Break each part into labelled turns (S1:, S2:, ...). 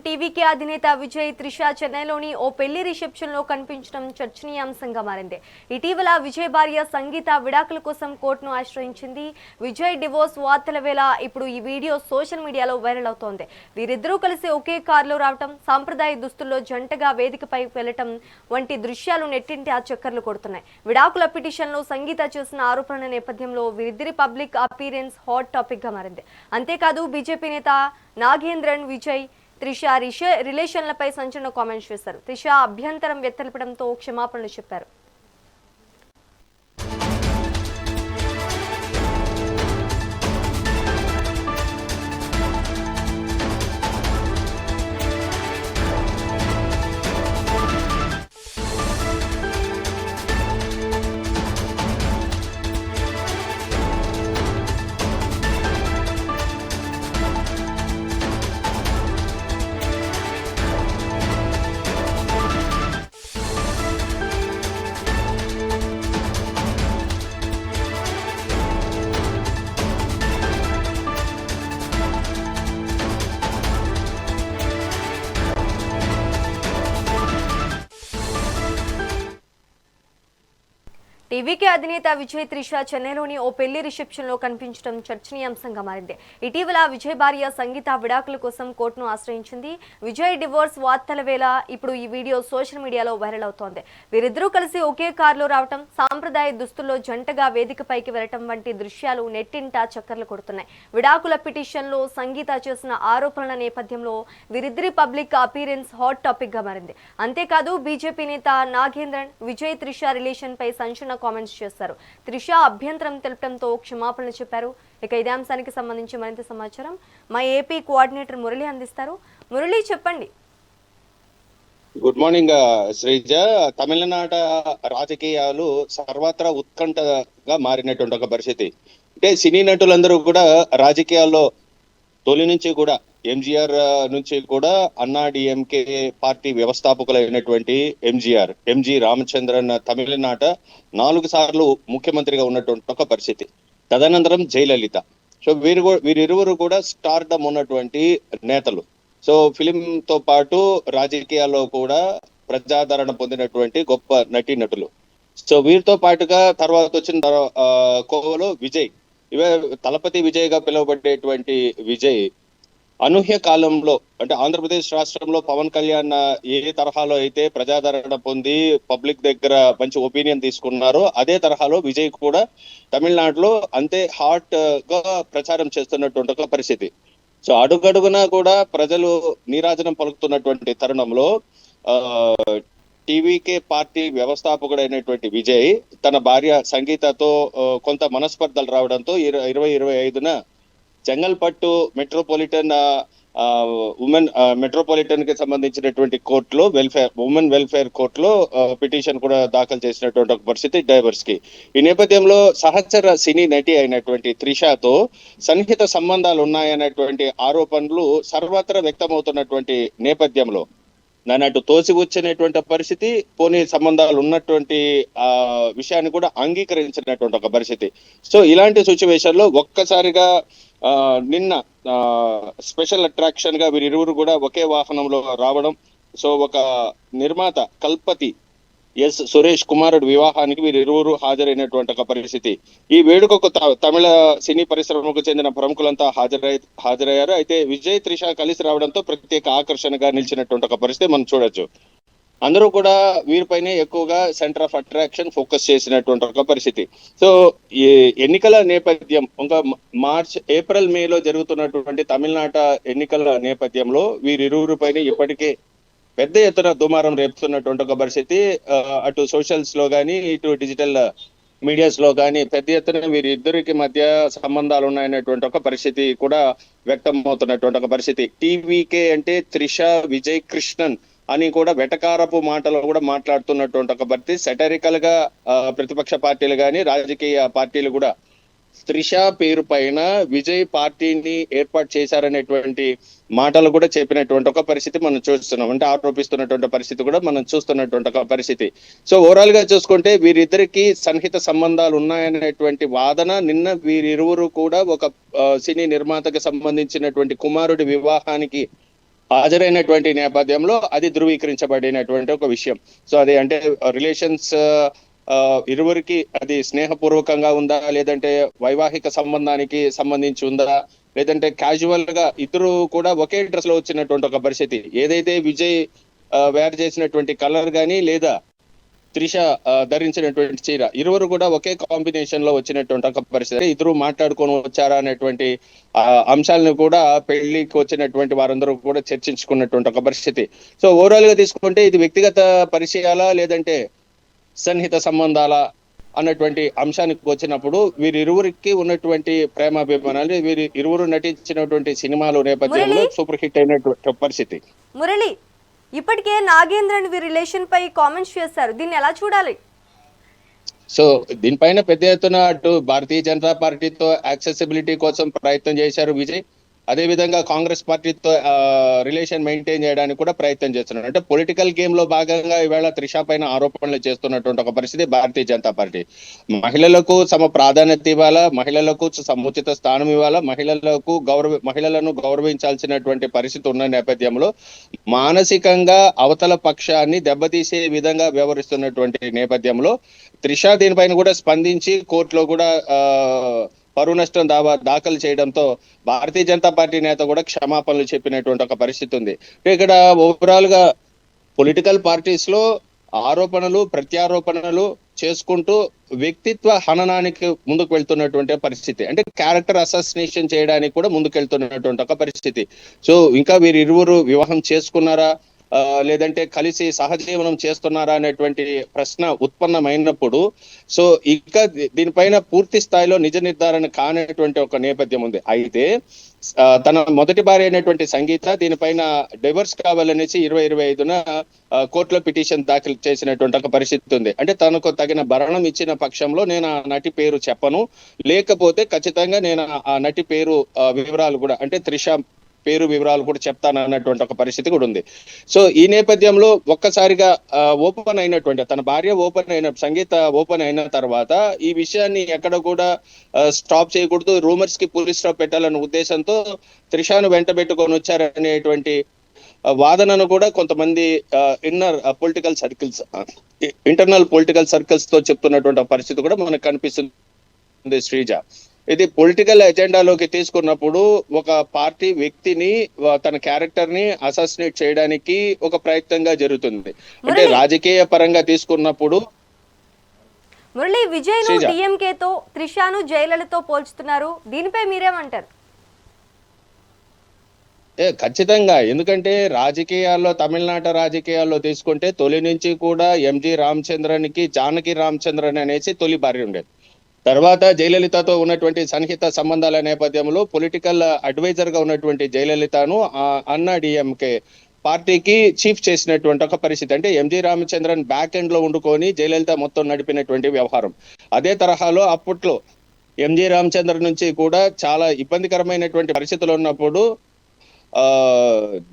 S1: TVK అధినేత విజయ్ త్రిష చెన్నైలోని ఓ పెళ్లి రిసెప్షన్ లో కనిపించడం చర్చనీయాంశంగా మారింది. ఇటీవల విజయ్ భార్య సంగీత విడాకుల కోసం కోర్టును ఆశ్రయించింది. విజయ్ డివోర్స్ వార్తల వేళ ఇప్పుడు ఈ వీడియో సోషల్ మీడియాలో వైరల్ అవుతోంది. వీరిద్దరూ కలిసి ఒకే కారులో రావటం, సాంప్రదాయ దుస్తుల్లో జంటగా వేదికపై వెళ్లటం వంటి దృశ్యాలు నెట్టింటి ఆ చక్కర్లు కొడుతున్నాయి. విడాకుల పిటిషన్లో సంగీత చేసిన ఆరోపణల నేపథ్యంలో వీరిద్దరి పబ్లిక్ అపీరెన్స్ హాట్ టాపిక్ గా మారింది. అంతేకాదు బీజేపీ నేత నాగేంద్రన్ విజయ్ త్రిష రిలేషన్లపై సంచలన కామెంట్స్ చేశారు. త్రిష అభ్యంతరం వ్యక్తపడంతో క్షమాపణలు చెప్పారు. టీవీకే అధినేత విజయ్ త్రిష చెన్నైలోని ఓ పెళ్లి రిసెప్షన్ లో కనిపించడం చర్చనీయాంశంగా మారింది. ఇటీవల విజయ్ భార్య సంగీత విడాకుల కోసం కోర్టును ఆశ్రయించింది. విజయ్ డివోర్స్ వార్తల వేళ ఇప్పుడు ఈ వీడియో సోషల్ మీడియాలో వైరల్ అవుతోంది. వీరిద్దరూ కలిసి ఒకే కారులో రావటం, సాంప్రదాయ దుస్తుల్లో జంటగా వేదికపైకి వెళ్లటం వంటి దృశ్యాలు నెట్టింట చక్కర్లు కొడుతున్నాయి. విడాకుల పిటిషన్లో సంగీత చేసిన ఆరోపణల నేపథ్యంలో వీరిద్దరి పబ్లిక్ అపీరెన్స్ హాట్ టాపిక్ గా మారింది. అంతేకాదు బీజేపీ నేత నాగేంద్రన్ విజయ్ త్రిష రిలేషన్ పై సంచలన కామెంట్స్ చేశారు. త్రిష అభ్యంతరం తెలపడంతో క్షమాపణలు చెప్పారు. ఇక ఇదే అంశానికి సంబంధించి మరింత సమాచారం మా ఏపీ కోఆర్డినేటర్ మురళి అందిస్తారు. మురళి, చెప్పండి.
S2: Good morning Sreeja. తమిళనాడు రాజకీయాలు సర్వత్రా ఉత్కంఠగా మారినటువంటి ఒక పరిస్థితి. అంటే సినీ నటులందరూ కూడా రాజకీయాల్లో తొలి నుంచి కూడా ఎంజీఆర్ నుంచి కూడా అన్నాడీఎంకే పార్టీ వ్యవస్థాపకులైనటువంటి ఎంజీ రామచంద్రన్ తమిళనాట 4 సార్లు ముఖ్యమంత్రిగా ఉన్నటువంటి ఒక పరిస్థితి. తదనంతరం జయలలిత. సో వీరిరువురు కూడా స్టార్డమ్ ఉన్నటువంటి నేతలు. సో ఫిలిం తో పాటు రాజకీయాల్లో కూడా ప్రజాదరణ పొందినటువంటి గొప్ప నటీనటులు. సో వీరితో పాటుగా తర్వాత వచ్చిన కోవలో విజయ్, ఇవే తలపతి విజయ్ గా పిలువబడేటువంటి విజయ్ అనూహ్య కాలంలో, అంటే ఆంధ్రప్రదేశ్ రాష్ట్రంలో పవన్ కళ్యాణ్ ఏ తరహాలో అయితే ప్రజాదరణ పొంది పబ్లిక్ దగ్గర మంచి ఒపీనియన్ తీసుకున్నారో అదే తరహాలో విజయ్ కూడా తమిళనాడులో అంతే హాట్ గా ప్రచారం చేస్తున్నటువంటి ఒక పరిస్థితి. సో అడుగడుగునా కూడా ప్రజలు నీరాజనం పలుకుతున్నటువంటి తరుణంలో టీవీకే పార్టీ వ్యవస్థాపకుడైనటువంటి విజయ్ తన భార్య సంగీతతో కొంత మనస్పర్ధలు రావడంతో 2025న చెంగల్పట్టు మెట్రోపాలిటన్ కి సంబంధించినటువంటి కోర్టులో ఉమెన్ వెల్ఫేర్ కోర్టులో పిటిషన్ కూడా దాఖలు చేసినటువంటి ఒక పరిస్థితి డైవర్స్ కి. ఈ నేపథ్యంలో సహచర సినీ నటి అయినటువంటి త్రిషతో సన్నిహిత సంబంధాలు ఉన్నాయనేటువంటి ఆరోపణలు సర్వత్రా వ్యక్తమవుతున్నటువంటి నేపథ్యంలో నన్ను తోసివచ్చినటువంటి పరిస్థితి, పోనీ సంబంధాలు ఉన్నటువంటి విషయాన్ని కూడా అంగీకరించినటువంటి ఒక పరిస్థితి. సో ఇలాంటి సిచ్యువేషన్ లో ఒక్కసారిగా నిన్న స్పెషల్ అట్రాక్షన్ గా వీరిరువురు కూడా ఒకే వాహనంలో రావడం. సో ఒక నిర్మాత కల్పతి సురేష్ కుమారుడు వివాహానికి వీరిరువురు హాజరైనటువంటి ఒక పరిస్థితి. ఈ వేడుకకు తమిళ సినీ పరిశ్రమకు చెందిన ప్రముఖులంతా హాజరయ్యారు. అయితే విజయ్ త్రిష కలిసి రావడంతో ప్రత్యేక ఆకర్షణగా నిలిచినటువంటి ఒక పరిస్థితి మనం చూడొచ్చు. అందరూ కూడా వీరిపైనే ఎక్కువగా సెంటర్ ఆఫ్ అట్రాక్షన్ ఫోకస్ చేసినటువంటి ఒక పరిస్థితి. సో ఈ ఎన్నికల నేపథ్యం, ఇంకా ఏప్రిల్ మేలో జరుగుతున్నటువంటి తమిళనాట ఎన్నికల నేపథ్యంలో వీరిరువురిపైనే ఇప్పటికే పెద్ద ఎత్తున దుమారం రేపుతున్నటువంటి ఒక పరిస్థితి. అటు సోషల్స్ లో కానీ ఇటు డిజిటల్ మీడియాస్ లో కానీ పెద్ద ఎత్తున వీరిద్దరికి మధ్య సంబంధాలు ఉన్నాయనేటువంటి ఒక పరిస్థితి కూడా వ్యక్తం అవుతున్నటువంటి ఒక పరిస్థితి. టీవీకే అంటే త్రిష విజయ్ కృష్ణన్ అని కూడా వెటకారపు మాటలు కూడా మాట్లాడుతున్నటువంటి ఒక పరిస్థితి. సెటరికల్ గా ప్రతిపక్ష పార్టీలు కానీ రాజకీయ పార్టీలు కూడా త్రిష పేరు పైన విజయ్ పార్టీని ఏర్పాటు చేశారనేటువంటి మాటలు కూడా చెప్పినటువంటి ఒక పరిస్థితి మనం చూస్తున్నాం. అంటే ఆరోపిస్తున్నటువంటి పరిస్థితి కూడా మనం చూస్తున్నటువంటి ఒక పరిస్థితి. సో ఓవరాల్ గా చూసుకుంటే వీరిద్దరికి సన్నిహిత సంబంధాలు ఉన్నాయనేటువంటి వాదన నిన్న వీరిరువురు కూడా ఒక సినీ నిర్మాతకి సంబంధించినటువంటి కుమారుడి వివాహానికి హాజరైనటువంటి నేపథ్యంలో అది ధృవీకరించబడినటువంటి ఒక విషయం. సో అది అంటే రిలేషన్స్ ఇరువురికి అది స్నేహపూర్వకంగా ఉందా, లేదంటే వైవాహిక సంబంధానికి సంబంధించి ఉందా, లేదంటే క్యాజువల్ గా ఇద్దరు కూడా ఒకే డ్రెస్ లో వచ్చినటువంటి ఒక పరిస్థితి. ఏదైతే విజయ్ వేర్ చేసినటువంటి కలర్ గానీ, లేదా త్రిష ధరించినటువంటి చీర, ఇరువురు కూడా ఒకే కాంబినేషన్ లో వచ్చినటువంటి ఒక పరిస్థితి. ఇద్దరు మాట్లాడుకొని వచ్చారా అనేటువంటి అంశాలను కూడా పెళ్లికి వచ్చినటువంటి వారందరూ కూడా చర్చించుకున్నటువంటి ఒక పరిస్థితి. సో ఓవరాల్ గా తీసుకుంటే ఇది వ్యక్తిగత పరిచయాలా, లేదంటే సన్నిహిత సంబంధాలా అన్నటువంటి అంశానికి వచ్చినప్పుడు వీరిరువురికి ఉన్నటువంటి ప్రేమాభిమానాలు, వీరి ఇరువురు నటించినటువంటి సినిమాలు నేపథ్యంలో సూపర్ హిట్ అయినటువంటి పరిస్థితి.
S1: మురళి, ఇప్పటికే నాగేంద్రన్ వీరి రిలేషన్ పై కామెంట్స్ చేశారు, దీన్ని ఎలా చూడాలి?
S2: సో దీనిపైన పెద్ద ఎత్తున అటు భారతీయ జనతా పార్టీతో యాక్సెసిబిలిటీ కోసం ప్రయత్నం చేశారు విజయ్. అదే విధంగా కాంగ్రెస్ పార్టీతో రిలేషన్ మెయింటైన్ చేయడానికి కూడా ప్రయత్నం చేస్తున్నారు. అంటే పొలిటికల్ గేమ్ లో భాగంగా ఈవేళ త్రిష పైన ఆరోపణలు చేస్తున్నటువంటి ఒక పరిస్థితి భారతీయ జనతా పార్టీ. మహిళలకు సమ ప్రాధాన్యత ఇవ్వాలా, మహిళలకు సముచిత స్థానం ఇవ్వాలా, మహిళలను గౌరవించాల్సినటువంటి పరిస్థితి ఉన్న నేపథ్యంలో మానసికంగా అవతల పక్షాన్ని దెబ్బతీసే విధంగా వ్యవహరిస్తున్నటువంటి నేపథ్యంలో త్రిష దీనిపైన కూడా స్పందించి కోర్టులో కూడా పరువు నష్టం దాఖలు చేయడంతో భారతీయ జనతా పార్టీ నేత కూడా క్షమాపణలు చెప్పినటువంటి ఒక పరిస్థితి ఉంది. ఇక్కడ ఓవరాల్ గా పొలిటికల్ పార్టీస్ లో ఆరోపణలు ప్రత్యారోపణలు చేసుకుంటూ వ్యక్తిత్వ హననానికి ముందుకు వెళ్తున్నటువంటి పరిస్థితి. అంటే క్యారెక్టర్ అసాసినేషన్ చేయడానికి కూడా ముందుకు వెళ్తున్నటువంటి ఒక పరిస్థితి. సో ఇంకా వీరిరువురు వివాహం చేసుకున్నారా, లేదంటే కలిసి సహజీవనం చేస్తున్నారా అనేటువంటి ప్రశ్న ఉత్పన్నమైనప్పుడు సో ఇక దీనిపైన పూర్తి స్థాయిలో నిజ నిర్ధారణ కానటువంటి ఒక నేపథ్యం ఉంది. అయితే తన మొదటి భార్య అయినటువంటి సంగీత దీనిపైన డైవర్స్ కావాలనేసి 2025న కోర్టులో పిటిషన్ దాఖలు చేసినటువంటి ఒక పరిస్థితి ఉంది. అంటే తనకు తగిన భరణం ఇచ్చిన పక్షంలో నేను ఆ నటి పేరు చెప్పను, లేకపోతే ఖచ్చితంగా నేను ఆ నటి పేరు వివరాలు కూడా అంటే త్రిష పేరు వివరాలు కూడా చెప్తాను అన్నటువంటి ఒక పరిస్థితి కూడా ఉంది. సో ఈ నేపథ్యంలో ఒక్కసారిగా ఓపెన్ అయినటువంటి తన భార్య సంగీత ఓపెన్ అయిన తర్వాత ఈ విషయాన్ని ఎక్కడ కూడా స్టాప్ చేయకూడదు, రూమర్స్ కి పోలీస్ స్టాప్ పెట్టాలన్న ఉద్దేశంతో త్రిషాను వెంట పెట్టుకొని వచ్చారనేటువంటి వాదనను కూడా కొంతమంది ఇంటర్నల్ పొలిటికల్ సర్కిల్స్ తో చెప్తున్నటువంటి పరిస్థితి కూడా మనకు కనిపిస్తుంది శ్రీజ. ఇది పొలిటికల్ ఎజెండాలోకి తీసుకున్నప్పుడు ఒక పార్టీ వ్యక్తిని తన క్యారెక్టర్ ని అసాసినేట్ చేయడానికి ఒక ప్రయత్నంగా జరుగుతుంది. అంటే రాజకీయ పరంగా తీసుకున్నప్పుడు
S1: మురళి, విజయ్ ను డిఎంకే తో త్రిషాను జయలలితతో పోల్చుతున్నారు, దీనిపై మీరేమంటారు?
S2: ఖచ్చితంగా, ఎందుకంటే రాజకీయాల్లో తమిళనాడు రాజకీయాల్లో తీసుకుంటే తొలి నుంచి కూడా ఎంజి రామచంద్రన్ కి జానకి రామచంద్రన్ అనేసి తొలి భార్య ఉండేది. తర్వాత జయలలితతో ఉన్నటువంటి సన్నిహిత సంబంధాల నేపథ్యంలో పొలిటికల్ అడ్వైజర్ గా ఉన్నటువంటి జయలలితను అన్నా డిఎంకే పార్టీకి చీఫ్ చేసినటువంటి ఒక పరిస్థితి. అంటే ఎంజి రామచంద్రన్ బ్యాక్ ఎండ్ లో ఉండుకొని జయలలిత మొత్తం నడిపినటువంటి వ్యవహారం. అదే తరహాలో అప్పట్లో ఎంజి రామచంద్రన్ నుంచి కూడా చాలా ఇబ్బందికరమైనటువంటి పరిస్థితులు ఉన్నప్పుడు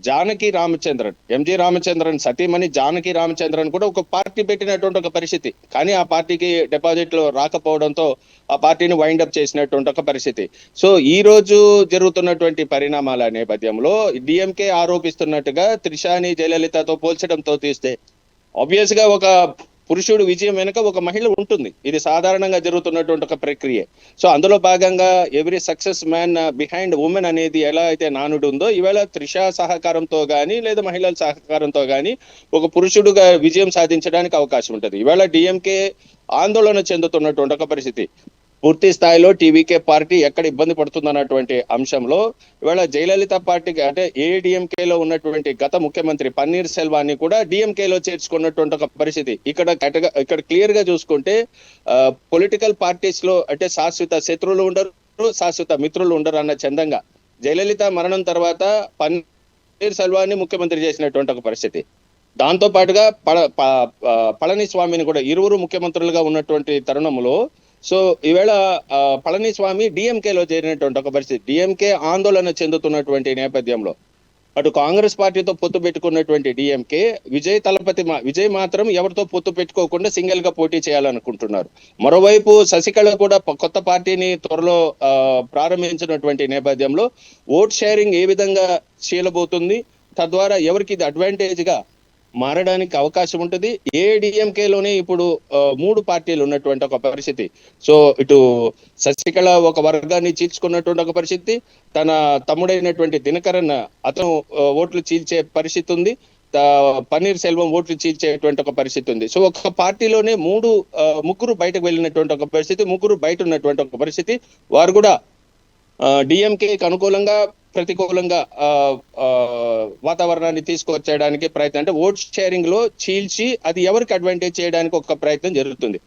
S2: జానకి రామచంద్రన్, ఎంజి రామచంద్రన్ సతీమణి జానకి రామచంద్రన్ కూడా ఒక పార్టీ పెట్టినటువంటి ఒక పరిస్థితి. కానీ ఆ పార్టీకి డిపాజిట్లు రాకపోవడంతో ఆ పార్టీని వైండప్ చేసినటువంటి ఒక పరిస్థితి. సో ఈ రోజు జరుగుతున్నటువంటి పరిణామాల నేపథ్యంలో డిఎంకే ఆరోపిస్తున్నట్టుగా త్రిషాని జయలలితతో పోల్చడంతో తీస్తే ఆబ్వియస్ గా ఒక పురుషుడు విజయం వెనుక ఒక మహిళ ఉంటుంది. ఇది సాధారణంగా జరుగుతున్నటువంటి ఒక ప్రక్రియ. సో అందులో భాగంగా every success man behind women అనేది ఎలా అయితే నానుడు ఉందో, ఈవేళ త్రిష సహకారంతో గానీ లేదా మహిళల సహకారంతో గానీ ఒక పురుషుడుగా విజయం సాధించడానికి అవకాశం ఉంటుంది. ఈవేళ డిఎంకే ఆందోళన చెందుతున్నటువంటి ఒక పరిస్థితి. పూర్తి స్థాయిలో టీవీకే పార్టీ ఎక్కడ ఇబ్బంది పడుతుందన్నటువంటి అంశంలో ఇవాళ జయలలిత పార్టీకి అంటే ఏఐడిఎంకేలో ఉన్నటువంటి గత ముఖ్యమంత్రి పన్నీర్ సెల్వాన్ని కూడా డిఎంకేలో చేర్చుకున్నటువంటి ఒక పరిస్థితి. ఇక్కడ క్లియర్ గా చూసుకుంటే పొలిటికల్ పార్టీస్ లో అంటే శాశ్వత శత్రువులు ఉండరు, శాశ్వత మిత్రులు ఉండరు అన్న చందంగా జయలలిత మరణం తర్వాత పన్నీర్ సెల్వాన్ని ముఖ్యమంత్రి చేసినటువంటి ఒక పరిస్థితి. దాంతో పాటుగా పళనిస్వామిని కూడా ఇరువురు ముఖ్యమంత్రులుగా ఉన్నటువంటి తరుణంలో సో ఈవేళ పళనిస్వామి డిఎంకేలో చేరినటువంటి ఒక పరిస్థితి. డిఎంకే ఆందోళన చెందుతున్నటువంటి నేపథ్యంలో అటు కాంగ్రెస్ పార్టీతో పొత్తు పెట్టుకున్నటువంటి డిఎంకే విజయ్ మాత్రం ఎవరితో పొత్తు పెట్టుకోకుండా సింగిల్ గా పోటీ చేయాలనుకుంటున్నారు. మరోవైపు శశికళ కూడా కొత్త పార్టీని త్వరలో ప్రారంభించినటువంటి నేపథ్యంలో ఓట్ షేరింగ్ ఏ విధంగా చేయబోతుంది, తద్వారా ఎవరికి ఇది అడ్వాంటేజ్ గా మారడానికి అవకాశం ఉంటుంది. ఏఐడిఎంకేలోనే ఇప్పుడు 3 పార్టీలు ఉన్నటువంటి ఒక పరిస్థితి. సో ఇటు శశికళ ఒక వర్గాన్ని చీల్చుకున్నటువంటి ఒక పరిస్థితి, తన తమ్ముడైనటువంటి దినకరన్ అతను ఓట్లు చీల్చే పరిస్థితి ఉంది, పన్నీర్ సెల్వం ఓట్లు చీల్చేటువంటి ఒక పరిస్థితి ఉంది. సో ఒక పార్టీలోనే ముగ్గురు బయటకు వెళ్ళినటువంటి ఒక పరిస్థితి, ముగ్గురు బయట ఉన్నటువంటి ఒక పరిస్థితి. వారు కూడా డిఎంకేకి అనుకూలంగా ప్రతికూలంగా వాతావరణాన్ని తీసుకొచ్చేయడానికి ప్రయత్నం, అంటే ఓట్ షేరింగ్ లో చీల్చి అది ఎవరికి అడ్వాంటేజ్ చేయడానికి ఒక ప్రయత్నం జరుగుతుంది.